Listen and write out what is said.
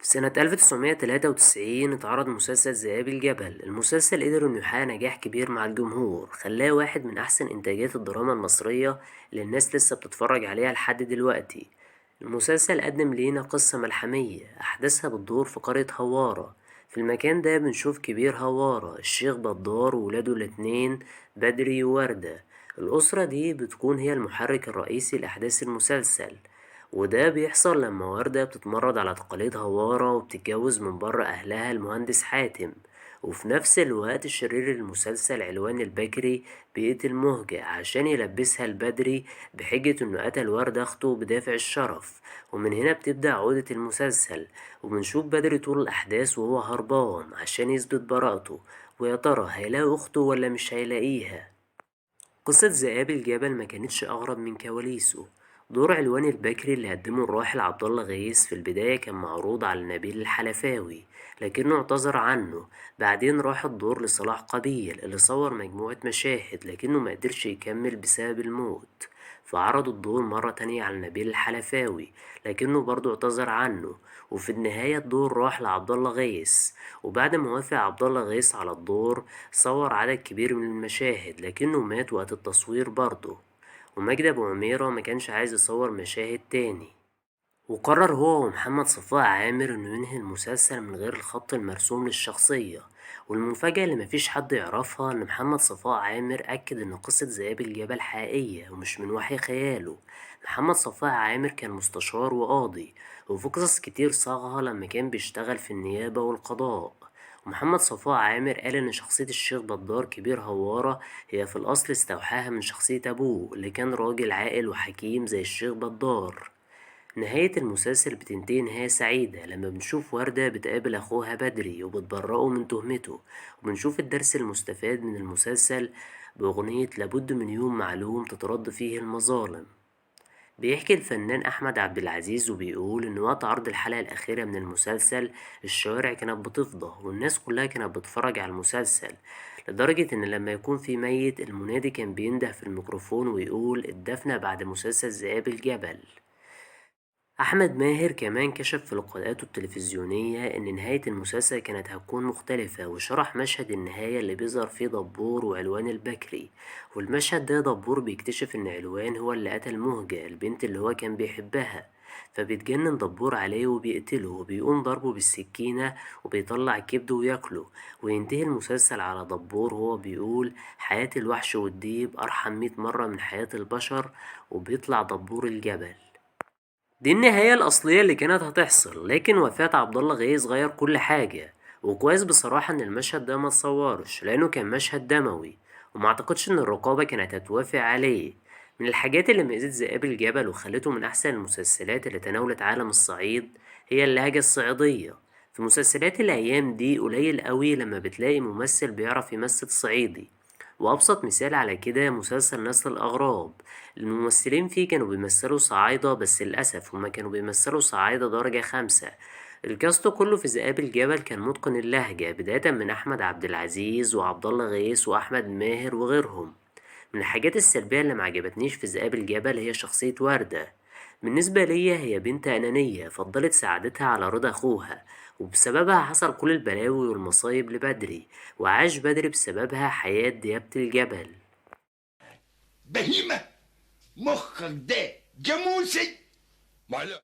في سنة 1993 اتعرض مسلسل ذئاب الجبل. المسلسل قدر انه يحقق نجاح كبير مع الجمهور، خلاه واحد من احسن انتاجات الدراما المصرية اللي الناس لسه بتتفرج عليها لحد دلوقتي. المسلسل قدم لينا قصة ملحمية احداثها بتدور في قرية هوارة. في المكان ده بنشوف كبير هوارة الشيخ بدار وولاده الاتنين بدري ووردة. الأسرة دي بتكون هي المحرك الرئيسي لأحداث المسلسل، وده بيحصل لما وردة بتتمرد على تقاليد هوارة وبتتجوز من بره أهلها المهندس حاتم. وفي نفس الوقت الشرير المسلسل علوان البكري بيقتل مهجة عشان يلبسها البدري بحجة انه قتل وردة اخته بدافع الشرف. ومن هنا بتبدأ عودة المسلسل، وبنشوف بدري طول الأحداث وهو هربان عشان يثبت براءته. ويا ترى هيلاقي أخته ولا مش هيلاقيها؟ قصة ذئاب الجبل ما كانتش أغرب من كواليسه. دور علوان البكري اللي قدمه الراحل عبد الله غيث في البداية كان معروض على نبيل الحلفاوي، لكنه اعتذر عنه. بعدين راح الدور لصلاح قبيل اللي صور مجموعة مشاهد لكنه ما قدرش يكمل بسبب الموت. فعرضوا الدور مرة تانية على نبيل الحلفاوي، لكنه برضه اعتذر عنه. وفي النهاية الدور راح لعبد الله غيث. وبعد ما وافق عبد الله غيث على الدور، صور عدد كبير من المشاهد لكنه مات وقت التصوير برضه. ومجدي أبو عميرة ما كانش عايز يصور مشاهد تاني، وقرر هو ومحمد صفاء عامر انه ينهي المسلسل من غير الخط المرسوم للشخصية. والمفاجأة اللي مفيش حد يعرفها ان محمد صفاء عامر اكد ان قصة ذئاب الجبل حقيقية ومش من وحي خياله. محمد صفاء عامر كان مستشار وقاضي، وفي قصص كتير صاغها لما كان بيشتغل في النيابة والقضاء. ومحمد صفاء عامر قال ان شخصية الشيخ بدار كبير هوارة هي في الاصل استوحاها من شخصية ابوه اللي كان راجل عاقل وحكيم زي الشيخ بدار. نهاية المسلسل بتنتهي نهاية سعيدة لما بنشوف وردة بتقابل أخوها بدري وبتبرئه من تهمته. وبنشوف الدرس المستفاد من المسلسل بأغنية لابد من يوم معلوم تترد فيه المظالم. بيحكي الفنان أحمد عبد العزيز وبيقول إن وقت عرض الحلقة الأخيرة من المسلسل الشوارع كانت بتفضى والناس كلها كانت بتتفرج على المسلسل، لدرجة إن لما يكون في ميت المنادي كان بينده في الميكروفون ويقول الدفنة بعد مسلسل ذئاب الجبل. أحمد ماهر كمان كشف في لقاءاته التلفزيونية إن نهاية المسلسل كانت هتكون مختلفة، وشرح مشهد النهاية اللي بيظهر فيه دبور وعلوان البكري. والمشهد ده دبور بيكتشف إن علوان هو اللي قتل مهجة البنت اللي هو كان بيحبها، فبيتجنن دبور عليه وبيقتله وبيقوم ضربه بالسكينة وبيطلع كبده وياكله. وينتهي المسلسل على دبور وهو بيقول حياة الوحش والديب أرحم 100 مرة من حياة البشر، وبيطلع دبور الجبل. دي النهاية الأصلية اللي كانت هتحصل، لكن وفاة عبد الله غيث غير كل حاجة. وكويس بصراحة إن المشهد ده ما اتصورش لأنه كان مشهد دموي، وما أعتقدش إن الرقابة كانت هتوافق عليه. من الحاجات اللي ميزت ذئاب الجبل وخلته من أحسن المسلسلات اللي تناولت عالم الصعيد هي اللهجة الصعيدية. في مسلسلات الأيام دي قليل قوي لما بتلاقي ممثل بيعرف يمثل صعيدي. وأبسط مثال على كده مسلسل نسل الأغراب. الممثلين فيه كانوا بيمثلوا صعايدة، بس للأسف هما كانوا بيمثلوا صعايدة درجة 5. الكاست كله في ذئاب الجبل كان متقن اللهجة بداية من أحمد عبد العزيز وعبد الله غيث وأحمد ماهر وغيرهم. من الحاجات السلبية اللي معجبتنيش في ذئاب الجبل هي شخصية وردة. بالنسبة ليا هي بنت أنانية فضلت سعادتها على رضا أخوها، وبسببها حصل كل البلاوي والمصايب لبدري، وعاش بدري بسببها حياة ديابة الجبل. بهيمة، مخك ده جاموسي. معلش.